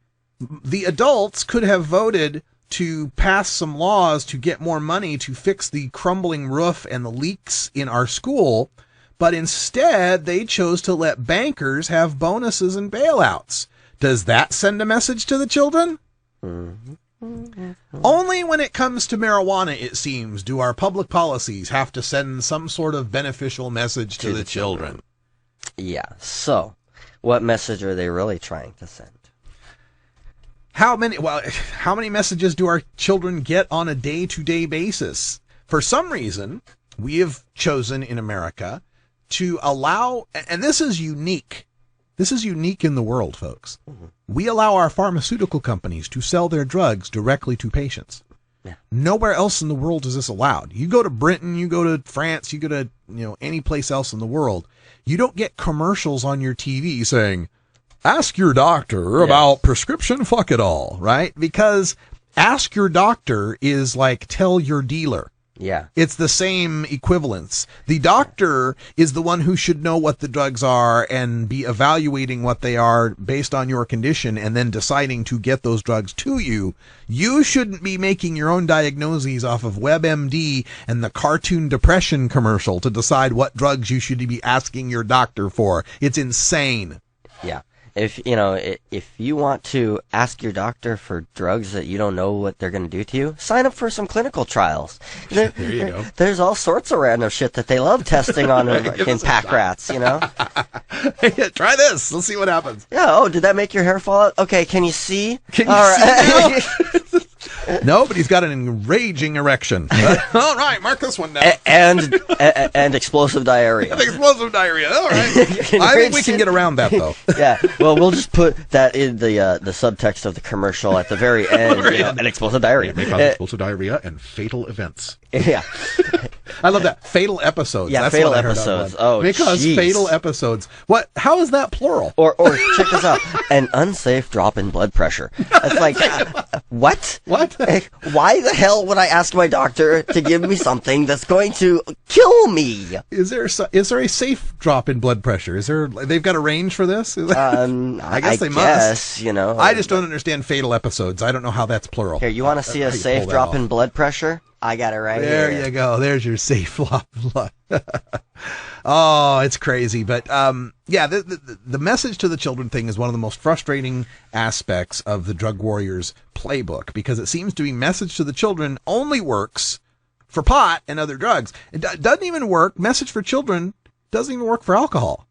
adults could have voted to pass some laws to get more money to fix the crumbling roof and the leaks in our school. But instead, they chose to let bankers have bonuses and bailouts. Does that send a message to the children? Mm-hmm. Only when it comes to marijuana, it seems, do our public policies have to send some sort of beneficial message to the children. Yeah, so what message are they really trying to send? How many messages do our children get on a day-to-day basis? For some reason, we have chosen in America to allow, and this is unique. This is unique in the world, folks. Mm-hmm. We allow our pharmaceutical companies to sell their drugs directly to patients. Yeah. Nowhere else in the world is this allowed. You go to Britain, you go to France, you go to any place else in the world, you don't get commercials on your TV saying, "Ask your doctor about prescription fuck it all," right? Because ask your doctor is like tell your dealer. Yeah. It's the same equivalence. The doctor is the one who should know what the drugs are and be evaluating what they are based on your condition and then deciding to get those drugs to you. You shouldn't be making your own diagnoses off of WebMD and the cartoon depression commercial to decide what drugs you should be asking your doctor for. It's insane. Yeah. if you want to ask your doctor for drugs that you don't know what they're going to do to you, sign up for some clinical trials. There you go. There's all sorts of random shit that they love testing on in pack rats, Hey, try this. Let's see what happens. Yeah. Oh, did that make your hair fall out? Okay. Can you see? Can you see now? No, but he's got an enraging erection. All right, mark this one down. And explosive diarrhea. Explosive diarrhea. All right. I think we can get around that, though. Yeah. Well, we'll just put that in the subtext of the commercial at the very end. And explosive diarrhea. May cause explosive diarrhea and fatal events. Yeah. I love that. Fatal episodes. Yeah, that's fatal what I heard episodes. on. Oh, may cause fatal episodes. What? How is that plural? Or check this out. An unsafe drop in blood pressure. It's like, what? What? Why the hell would I ask my doctor to give me something that's going to kill me? Is there a safe drop in blood pressure? They've got a range for this? I guess they must. I just don't understand fatal episodes. I don't know how that's plural. Here, you want to see a safe drop in blood pressure? I got it right here. There you go. There's your safe blood. Oh, it's crazy. But the message to the children thing is one of the most frustrating aspects of the drug warriors playbook, because it seems to be message to the children only works for pot and other drugs. It doesn't even work. Message for children doesn't even work for alcohol.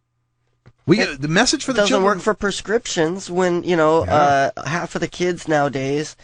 The message for the children doesn't work for prescriptions when, half of the kids nowadays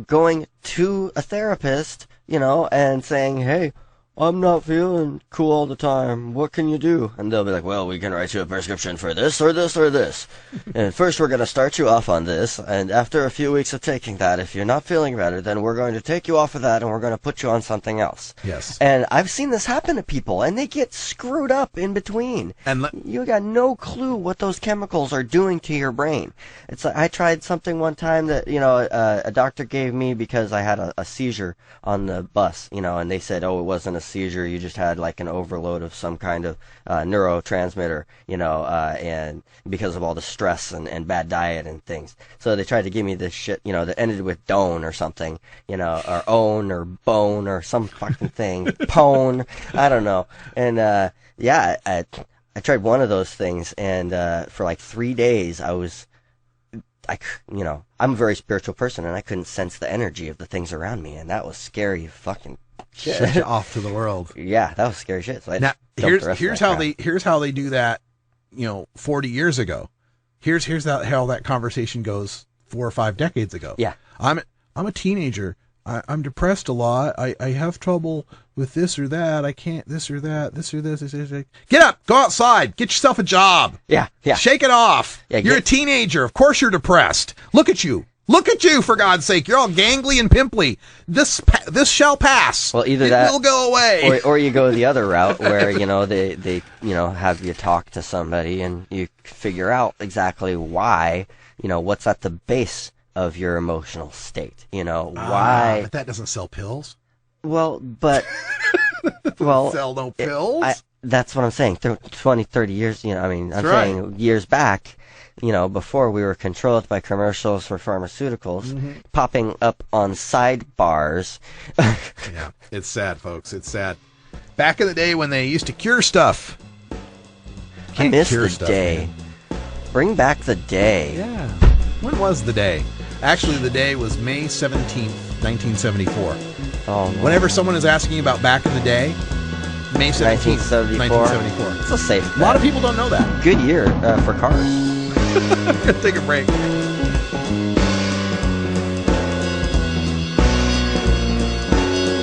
going to a therapist, and saying, hey, I'm not feeling cool all the time. What can you do? And they'll be like, well, we can write you a prescription for this or this or this. And first we're going to start you off on this. And after a few weeks of taking that, if you're not feeling better, then we're going to take you off of that and we're going to put you on something else. Yes. And I've seen this happen to people, and they get screwed up in between. And you got no clue what those chemicals are doing to your brain. It's like I tried something one time that, a doctor gave me because I had a seizure on the bus, and they said, oh, it wasn't a seizure, you just had like an overload of some kind of neurotransmitter, and because of all the stress and bad diet and things. So they tried to give me this shit, that ended with Doan or something, or Own or Bone or some fucking thing. Pone, I don't know. And I tried one of those things, and for like 3 days I'm a very spiritual person, and I couldn't sense the energy of the things around me, and that was scary fucking shit. Sent you off to the world. Yeah, that was scary shit. So here's how they do that, 40 years ago. Here's how that conversation goes 4 or 5 decades ago. Yeah. I'm a teenager. I'm depressed a lot. I have trouble with this or that. I can't this or that, this or this. Get up, go outside, get yourself a job. Yeah. Shake it off. Yeah, you're a teenager. Of course you're depressed. Look at you, for God's sake. You're all gangly and pimply. This shall pass. Well, either it will go away. Or you go the other route where, they have you talk to somebody and you figure out exactly why, what's at the base of your emotional state, why. But that doesn't sell pills. Well, but sell no pills. That's what I'm saying. 20, 30 years, I'm saying years back, before we were controlled by commercials for pharmaceuticals, popping up on sidebars. Yeah, it's sad, folks. It's sad. Back in the day when they used to cure stuff. I miss the day. Man. Bring back the day. Yeah. When was the day? Actually, the day was May 17th, 1974. Oh, no. Whenever someone is asking about back in the day, May 17th, 1974. It's a safe bet. A lot of people don't know that. Good year for cars. Gonna take a break.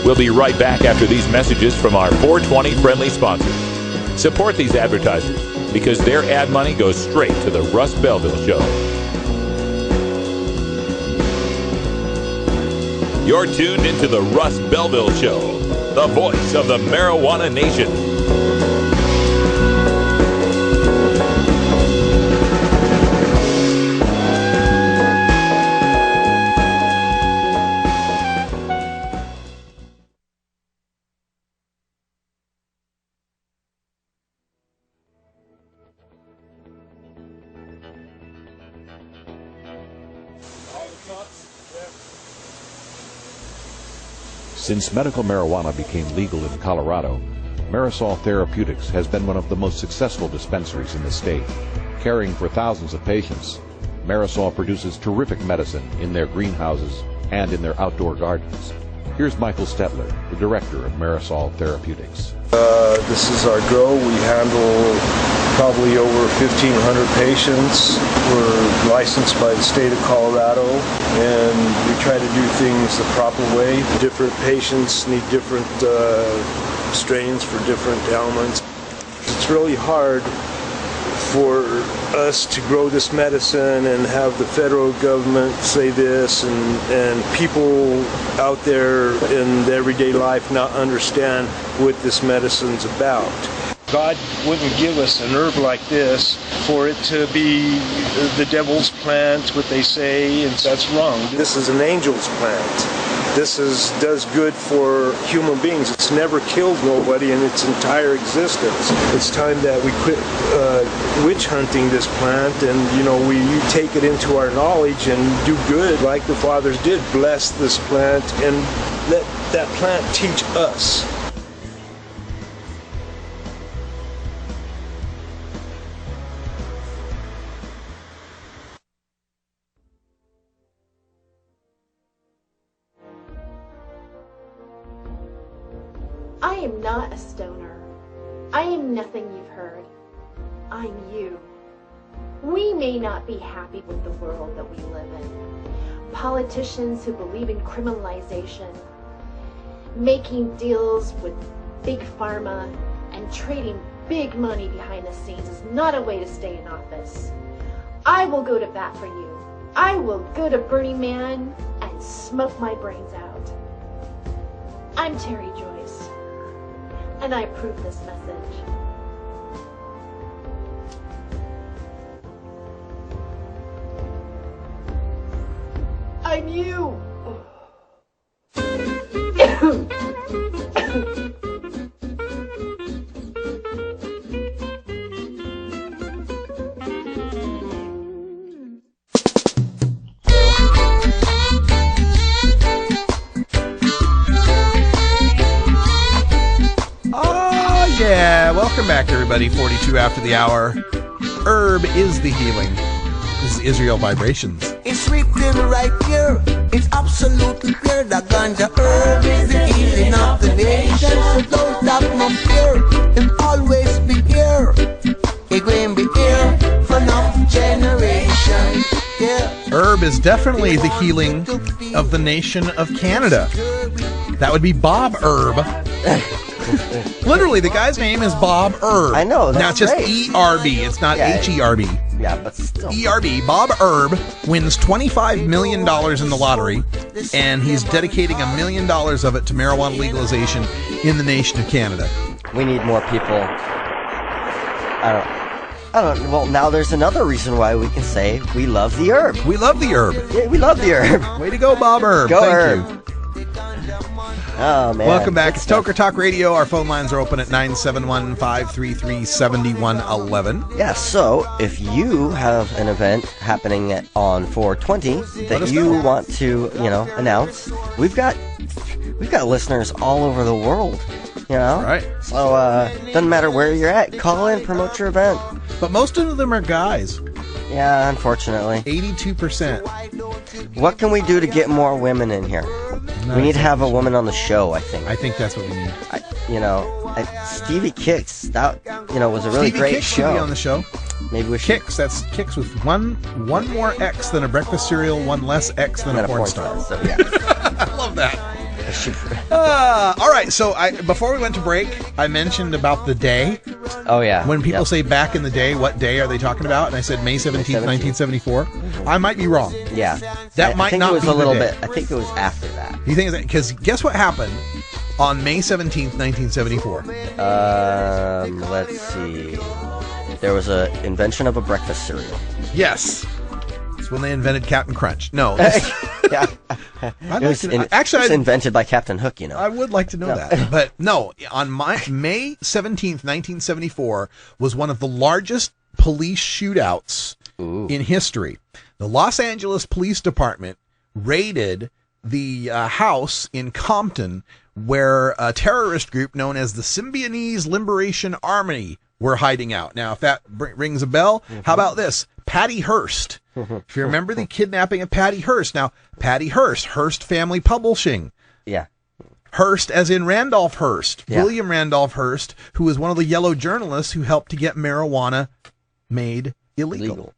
We'll be right back after these messages from our 420 friendly sponsors. Support these advertisers because their ad money goes straight to the Russ Belville Show. You're tuned into the Russ Belville Show, the voice of the marijuana nation. Since medical marijuana became legal in Colorado, Marisol Therapeutics has been one of the most successful dispensaries in the state, caring for thousands of patients Marisol produces terrific medicine in their greenhouses and in their outdoor gardens. Here's Michael Stetler, the director of Marisol Therapeutics. This is our grow. We handle probably over 1,500 patients. We're licensed by the state of Colorado, and we try to do things the proper way. Different patients need different strains for different ailments. It's really hard for us to grow this medicine and have the federal government say this and people out there in everyday life not understand what this medicine's about. God wouldn't give us an herb like this for it to be the devil's plant, what they say, and that's wrong. This is an angel's plant. This does good for human beings. It's never killed nobody in its entire existence. It's time that we quit witch hunting this plant and, we take it into our knowledge and do good like the fathers did. Bless this plant and let that plant teach us. I am not a stoner. I am nothing you've heard. I'm you. We may not be happy with the world that we live in. Politicians who believe in criminalization, making deals with big pharma, and trading big money behind the scenes is not a way to stay in office. I will go to bat for you. I will go to Burning Man and smoke my brains out. I'm Terry Joyce, and I approve this message. I'm you. Yeah, welcome back, everybody. 42 after the hour. Herb is the healing. This is Israel Vibrations. It's written right here. It's absolutely clear that ganja herb is the healing of the nation. So don't have no fear and always be here. It will be here for no generation. Yeah. Herb is definitely the healing of the nation of Canada. That would be Bob Herb. Literally, the guy's name is Bob Herb. I know. That's now it's just great. E-R-B. It's not H-E-R-B. Yeah, but still. E-R-B. Bob Herb wins $25 million in the lottery, and he's dedicating $1 million of it to marijuana legalization in the nation of Canada. We need more people. I don't. Well, now there's another reason why we can say we love the herb. We love the herb. Yeah, we love the herb. Way to go, Bob Herb. Go Thank herb. you. Oh, man. Welcome back. It's Toker Talk Radio. Our phone lines are open at 971-533-7111. Yeah, so if you have an event happening on 420 that you want to, announce, we've got listeners all over the world, Right. So doesn't matter where you're at, call in, promote your event. But most of them are guys. Yeah, unfortunately. 82%. What can we do to get more women in here? We need to have a woman on the show, I think. I think that's what we need. Stevie Kicks, that, was a really Stevie great Kicks show. should be on the show. Maybe we should. Kicks, that's Kicks with one more X than a breakfast cereal, one less X than a porn star. So, yeah. I love that. All right, so before we went to break, I mentioned about the day. Oh, yeah. When people say back in the day, what day are they talking about? And I said May 17th, 1974. I might be wrong. Yeah. That might not be the day. I think it was after that. You think? Because guess what happened on May 17th, 1974? Let's see. There was an invention of a breakfast cereal. Yes. It's when they invented Captain Crunch. No. Yeah. It was invented by Captain Hook, I would like to know that. But no, on May 17th, 1974 was one of the largest police shootouts in history. The Los Angeles Police Department raided the house in Compton where a terrorist group known as the Symbionese Liberation Army were hiding out. Now, if that rings a bell, how about this? Patty Hearst. If you remember the kidnapping of Patty Hearst. Now, Patty Hearst, Hearst Family Publishing. Yeah. Hearst as in Randolph Hearst. Yeah. William Randolph Hearst, who was one of the yellow journalists who helped to get marijuana made illegal.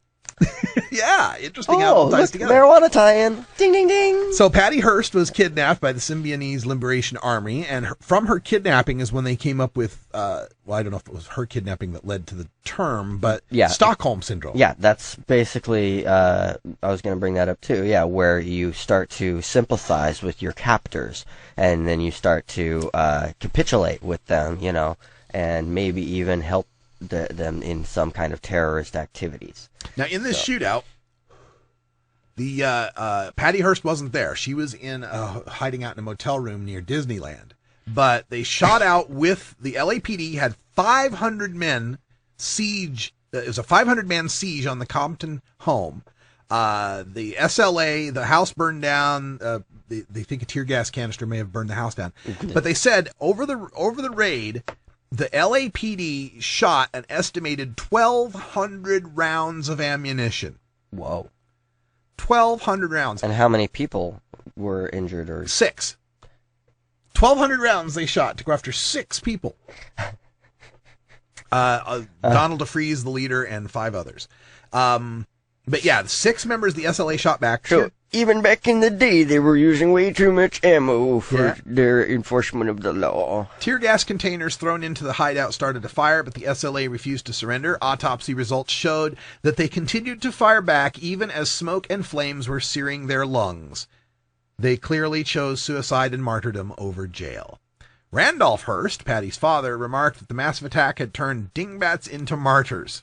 Yeah, interesting how it all ties together. Marijuana tie-in. Ding, ding, ding. So Patty Hearst was kidnapped by the Symbionese Liberation Army, and from her kidnapping is when they came up with, I don't know if it was her kidnapping that led to the term, but Stockholm Syndrome. Yeah, that's basically, I was going to bring that up too, where you start to sympathize with your captors, and then you start to capitulate with them, and maybe even help them in some kind of terrorist activities. Now, in this shootout, the Patty Hearst wasn't there. She was in hiding out in a motel room near Disneyland. But they shot out with the LAPD had 500 men siege. It was a 500-man siege on the Compton home. The SLA, the house burned down. They think a tear gas canister may have burned the house down. But they said over the raid, the LAPD shot an estimated 1,200 rounds of ammunition. Whoa. 1,200 rounds. And how many people were injured? Or 6. 1,200 rounds they shot to go after 6 people. Donald DeFreeze, the leader, and 5 others. But yeah, 6 members of the SLA shot back. So even back in the day, they were using way too much ammo for their enforcement of the law. Tear gas containers thrown into the hideout started to fire, but the SLA refused to surrender. Autopsy results showed that they continued to fire back even as smoke and flames were searing their lungs. They clearly chose suicide and martyrdom over jail. Randolph Hearst, Patty's father, remarked that the massive attack had turned dingbats into martyrs.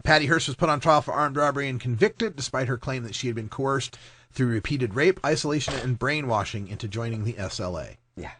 Patty Hearst was put on trial for armed robbery and convicted, despite her claim that she had been coerced through repeated rape, isolation, and brainwashing into joining the SLA. Yeah.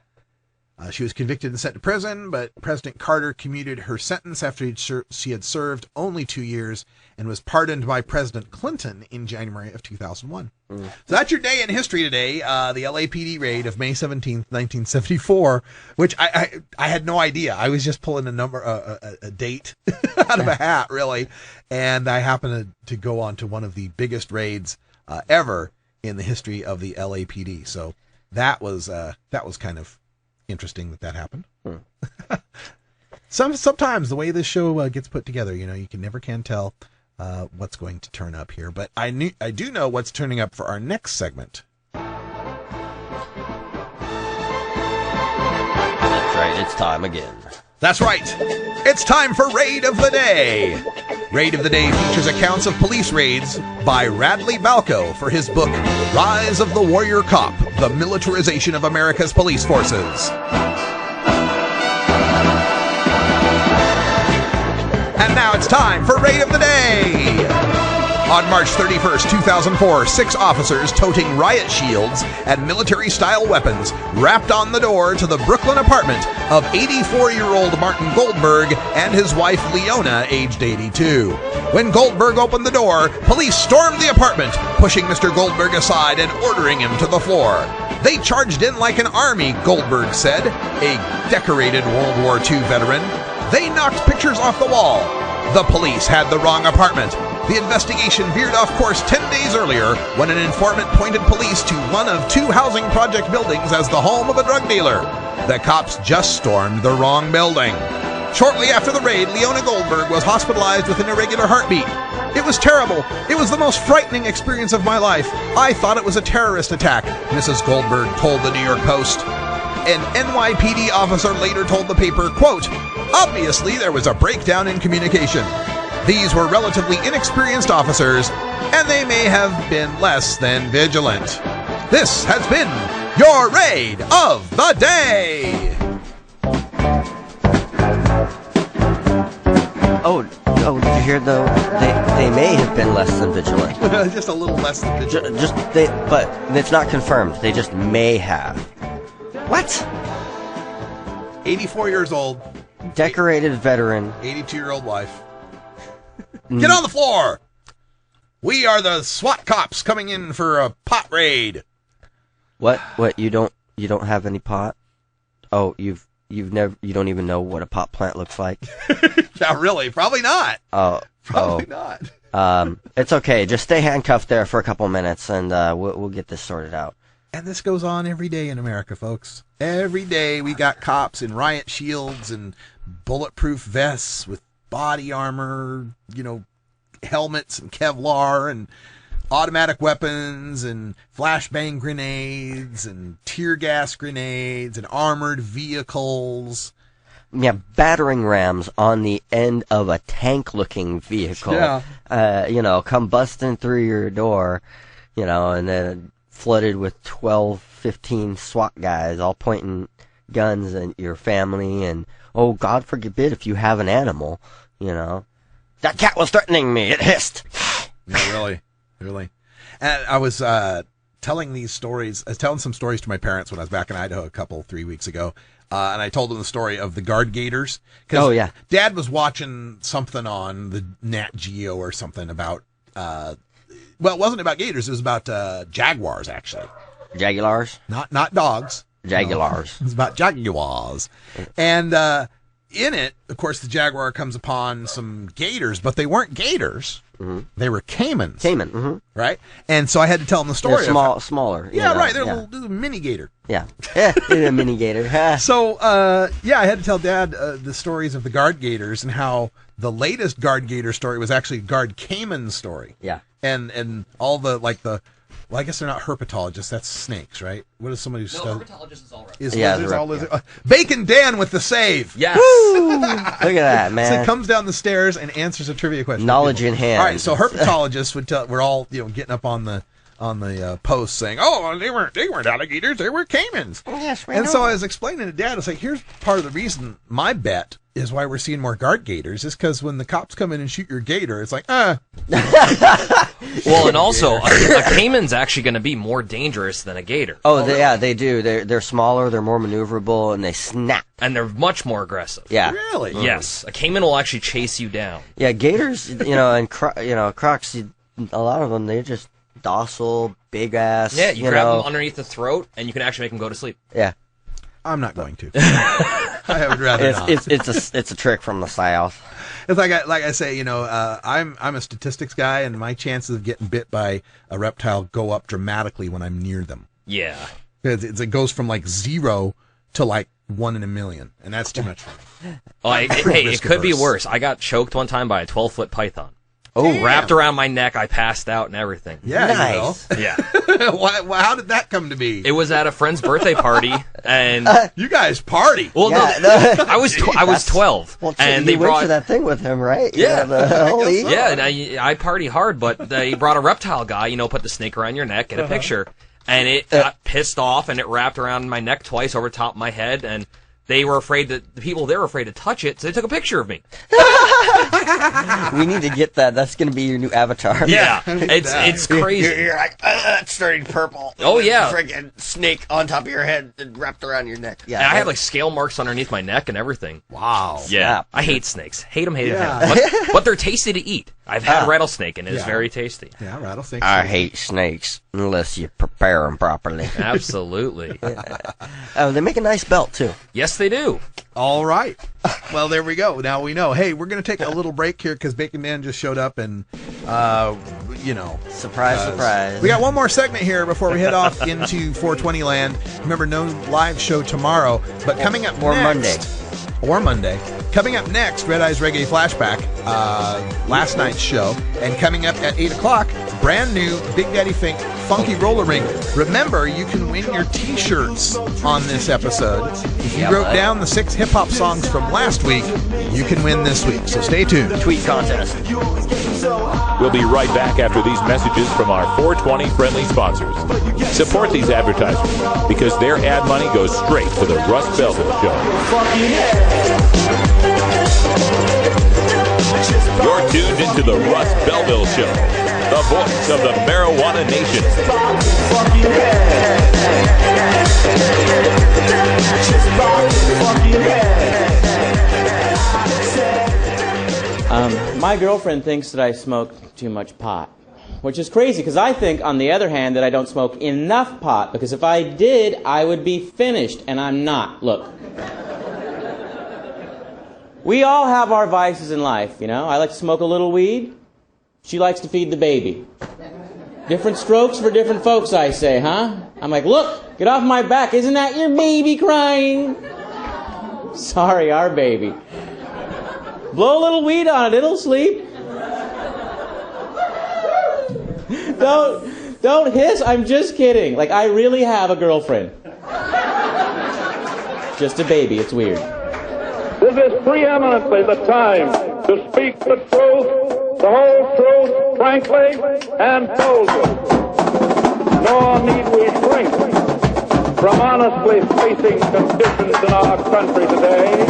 She was convicted and sent to prison, but President Carter commuted her sentence after she had served only 2 years and was pardoned by President Clinton in January of 2001. So that's your day in history today, the LAPD raid of May 17th, 1974, which I had no idea. I was just pulling a date out of a hat, really, and I happened to go on to one of the biggest raids ever in the history of the LAPD. So that was kind of interesting that happened. Sometimes the way this show gets put together, you never can tell what's going to turn up here. But I do know what's turning up for our next segment. That's right, it's time again. That's right. It's time for Raid of the Day. Raid of the Day features accounts of police raids by Radley Balco for his book, Rise of the Warrior Cop, The Militarization of America's Police Forces. And now it's time for Raid of the Day. On March 31st, 2004, 6 officers toting riot shields and military-style weapons rapped on the door to the Brooklyn apartment of 84-year-old Martin Goldberg and his wife Leona, aged 82. When Goldberg opened the door, police stormed the apartment, pushing Mr. Goldberg aside and ordering him to the floor. They charged in like an army, Goldberg said, a decorated World War II veteran. They knocked pictures off the wall. The police had the wrong apartment. The investigation veered off course 10 days earlier when an informant pointed police to one of 2 housing project buildings as the home of a drug dealer. The cops just stormed the wrong building. Shortly after the raid, Leona Goldberg was hospitalized with an irregular heartbeat. It was terrible. It was the most frightening experience of my life. I thought it was a terrorist attack, Mrs. Goldberg told the New York Post. An NYPD officer later told the paper, quote, "Obviously there was a breakdown in communication. These were relatively inexperienced officers, and they may have been less than vigilant." This has been your Raid of the Day! Oh, did you hear though? They may have been less than vigilant. Just a little less than vigilant. But it's not confirmed. They just may have. What? 84 years old. Decorated veteran. 82-year-old wife. Get on the floor! We are the SWAT cops coming in for a pot raid. What? You don't have any pot? Oh, you don't even know what a pot plant looks like? Yeah, really? Probably not. Probably not. not. It's okay. Just stay handcuffed there for a couple minutes, and we'll get this sorted out. And this goes on every day in America, folks. Every day we got cops in riot shields and bulletproof vests with body armor, helmets and Kevlar and automatic weapons and flashbang grenades and tear gas grenades and armored vehicles. Yeah, battering rams on the end of a tank-looking vehicle. Yeah. Come busting through your door, and then flooded with 12, 15 SWAT guys all pointing guns at your family, and, oh, God forbid if you have an animal, That cat was threatening me. It hissed. Yeah, really. And I was telling some stories to my parents when I was back in Idaho 3 weeks ago. And I told them the story of the guard gators. Oh, yeah. Dad was watching something on the Nat Geo or something about, it wasn't about gators. It was about jaguars, actually. Jaguars? Not dogs. Jaguars. It's about jaguars. And in it, of course, the jaguar comes upon some gators, but they weren't gators. Mm-hmm. They were caimans. Caiman, mm-hmm. Right? And so I had to tell them the story. They're smaller. Yeah, right. They're a little mini gator. Yeah. A mini gator. So, I had to tell Dad the stories of the guard gators and how the latest guard gator story was actually guard caiman story. Yeah. And all I guess they're not herpetologists. That's snakes, right? What is somebody who studies? Herpetologist is all right. Lizards all lizards? Bacon Dan with the save. Yes. Woo! Look at that, man. So he comes down the stairs and answers a trivia question. Knowledge in hand. All right, so herpetologists would tell. We're all getting up on the post saying, "Oh, they weren't alligators. They were caimans." Yes, we know. know. So I was explaining to Dad. I was like, "Here's part of the reason my bet is why we're seeing more guard gators is because when the cops come in and shoot your gator, it's like, Well, and also, a caiman's actually going to be more dangerous than a gator. Oh, they do. They're smaller, they're more maneuverable, and they snap. And they're much more aggressive. Yeah. Really? Yes. A caiman will actually chase you down. Yeah, gators, and crocs, a lot of them, they're just docile, big ass. Yeah, you grab them underneath the throat, and you can actually make them go to sleep. Yeah. I'm not going to. I would rather not. It's a trick from the South. It's like I say, I'm a statistics guy, and my chances of getting bit by a reptile go up dramatically when I'm near them. Yeah, because it goes from 0 to 1 in a million, and that's too much for me. It could be worse. I got choked one time by a 12-foot python. Oh, wrapped around my neck. I passed out and everything. Yeah, nice. Yeah. How did that come to be? It was at a friend's birthday party, and you guys party. Well, yeah, no, I was 12, well, and they brought went to that thing with him, right? Yeah, yeah. And I party hard, but they brought a reptile guy. Put the snake around your neck, get a picture, and it got pissed off, and it wrapped around my neck twice over top of my head, and they were afraid that the people there were afraid to touch it, so they took a picture of me. We need to get that. That's going to be your new avatar. Yeah, it's crazy. You're like, it's turning purple. Oh, yeah. Freaking snake on top of your head and wrapped around your neck. Yeah, and I have scale marks underneath my neck and everything. Wow. Yeah, I hate snakes. Hate them. But they're tasty to eat. I've had rattlesnake, and it's very tasty. Yeah, rattlesnake. I hate snakes unless you prepare them properly. Absolutely. Oh, they make a nice belt, too. Yes, they do. All right. Well, there we go. Now we know. Hey, we're going to take a little break here because Bacon Man just showed up and, Surprise. We got one more segment here before we head off into 420 land. Remember, no live show tomorrow, but coming up Monday. Coming up next, Red Eyes Reggae Flashback, last night's show. And coming up at 8 o'clock, brand new Big Daddy Fink Funky Roller Ring. Remember, you can win your t-shirts on this episode. If you wrote down the 6 hip-hop songs from last week, you can win this week. So stay tuned. Tweet contest. We'll be right back after these messages from our 420 friendly sponsors. Support these advertisers because their ad money goes straight to the Russ Belville Show. You're tuned into the Russ Belville Show, the voice of the marijuana nation. My girlfriend thinks that I smoke too much pot, which is crazy because I think, on the other hand, that I don't smoke enough pot, because if I did, I would be finished, and I'm not. Look. We all have our vices in life, you know. I like to smoke a little weed. She likes to feed the baby. Different strokes for different folks, I say, huh? I'm like, look, get off my back. Isn't that your baby crying? Sorry, our baby. Blow a little weed on it, it'll sleep. Don't hiss, I'm just kidding. Like, I really have a girlfriend. Just a baby, it's weird. This is preeminently the time to speak the truth, the whole truth, frankly and boldly. Nor need we shrink from honestly facing conditions in our country today.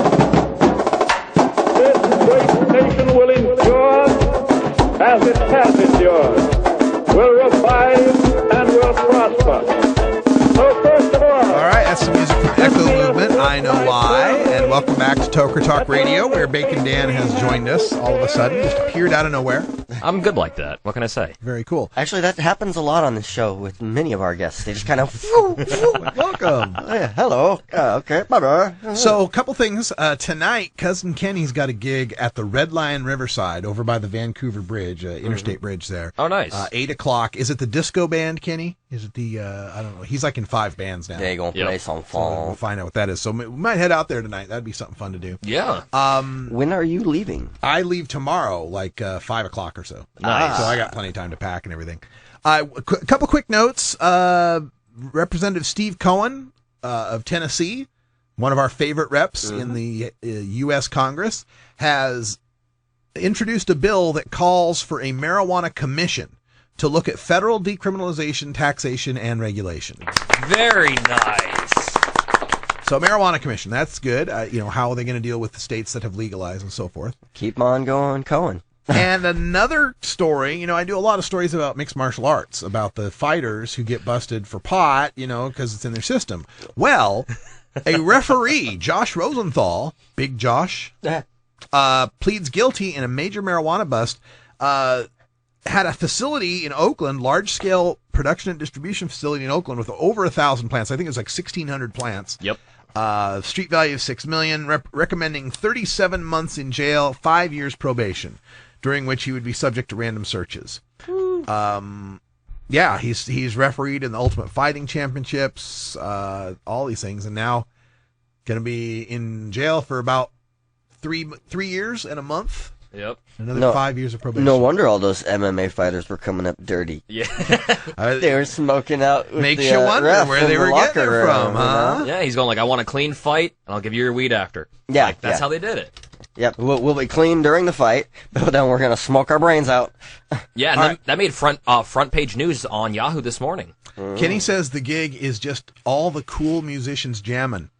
This great nation will endure as it has endured, will revive and will prosper. So first of all right, that's some music from Echo Movement, I Know Why, and welcome back to Toker Talk Radio, where Bacon Dan has joined us all of a sudden, just appeared out of nowhere. I'm good like that. What can I say? Very cool. Actually, that happens a lot on this show with many of our guests. They just kind of... Welcome. Yeah, hello. Okay, bye-bye. So, a couple things. Tonight, Cousin Kenny's got a gig at the Red Lion Riverside over by the Vancouver Bridge, Interstate Bridge there. Oh, nice. 8 o'clock. Is it the disco band, Kenny? Is it the, I don't know. He's like in 5 bands now. They're going to play some fun. So we'll find out what that is. So we might head out there tonight. That'd be something fun to do. Yeah. When are you leaving? I leave tomorrow, like 5 o'clock or so. Nice. So I got plenty of time to pack and everything. A couple quick notes. Representative Steve Cohen of Tennessee, one of our favorite reps in the U.S. Congress, has introduced a bill that calls for a marijuana commission to look at federal decriminalization, taxation, and regulation. Very nice. So marijuana commission, that's good. How are they going to deal with the states that have legalized and so forth? Keep on going, Cohen. And another story, I do a lot of stories about mixed martial arts, about the fighters who get busted for pot, because it's in their system. Well, a referee, Josh Rosenthal, Big Josh, pleads guilty in a major marijuana bust, had a facility in Oakland, large-scale production and distribution facility in Oakland with over 1,000 plants. I think it was like 1,600 plants. Yep. Street value of $6 million, recommending 37 months in jail, 5 years probation, during which he would be subject to random searches. He's refereed in the Ultimate Fighting Championships, all these things, and now going to be in jail for about 3 years and a month. Yep. Another 5 years of probation. No wonder all those MMA fighters were coming up dirty. Yeah. They were smoking out with Makes the, you wonder where they were getting it from, huh? Yeah, he's going like, I want a clean fight, and I'll give you your weed after. Yeah. That's how they did it. Yep, we'll be clean during the fight, but then we're going to smoke our brains out. Yeah, and that made front page news on Yahoo this morning. Kenny says the gig is just all the cool musicians jamming.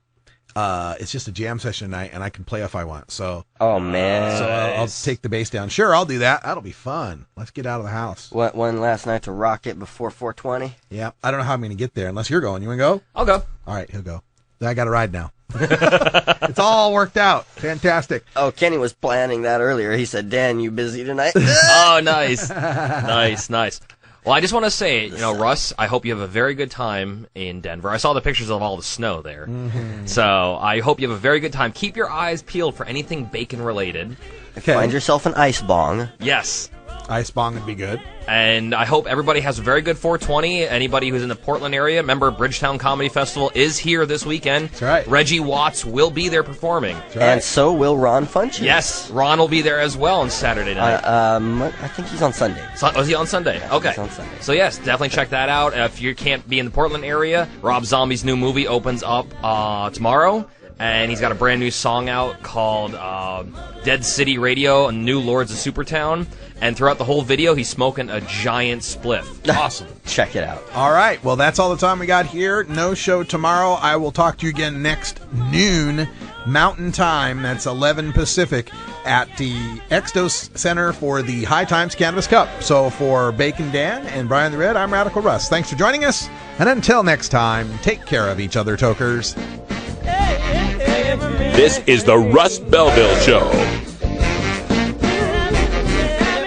It's just a jam session tonight, and I can play if I want. So, oh man, so I'll take the bass down. Sure, I'll do that. That'll be fun. Let's get out of the house. One last night to rock it before 420. Yeah, I don't know how I'm going to get there unless you're going. You want to go? I'll go. All right, he'll go. I got a ride now. It's all worked out. Fantastic. Oh, Kenny was planning that earlier. He said, "Dan, you busy tonight?" Oh, nice, nice. Well, I just want to say, Russ, I hope you have a very good time in Denver. I saw the pictures of all the snow there. Mm-hmm. So I hope you have a very good time. Keep your eyes peeled for anything bacon-related. Okay. Find yourself an ice bong. Yes. Ice bong would be good. And I hope everybody has a very good 420. Anybody who's in the Portland area, remember Bridgetown Comedy Festival is here this weekend. That's right. Reggie Watts will be there performing. That's right. And so will Ron Funches. Yes, Ron will be there as well on Saturday night. I think he's on Sunday. Was he on Sunday? Yeah, okay. He's on Sunday. So yes, definitely check that out. If you can't be in the Portland area, Rob Zombie's new movie opens up tomorrow. And he's got a brand new song out called Dead City Radio, New Lords of Supertown. And throughout the whole video, he's smoking a giant spliff. Awesome. Check it out. All right. Well, that's all the time we got here. No show tomorrow. I will talk to you again next noon Mountain Time. That's 11 Pacific at the Extos Center for the High Times Cannabis Cup. So for Bacon Dan and Brian the Red, I'm Radical Russ. Thanks for joining us. And until next time, take care of each other, Tokers. This is the Russ Belville Show.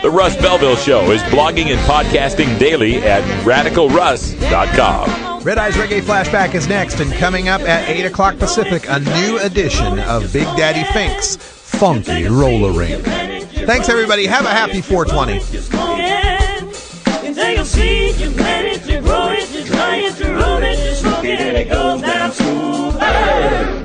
The Russ Belville Show is blogging and podcasting daily at RadicalRuss.com. Red Eyes Reggae Flashback is next, and coming up at 8 o'clock Pacific, a new edition of Big Daddy Fink's funky roller rink. Thanks, everybody. Have a happy 420. You take a seed, you plant it, you grow it, you dry it, you roll it, you smoke it, and it goes down smooth.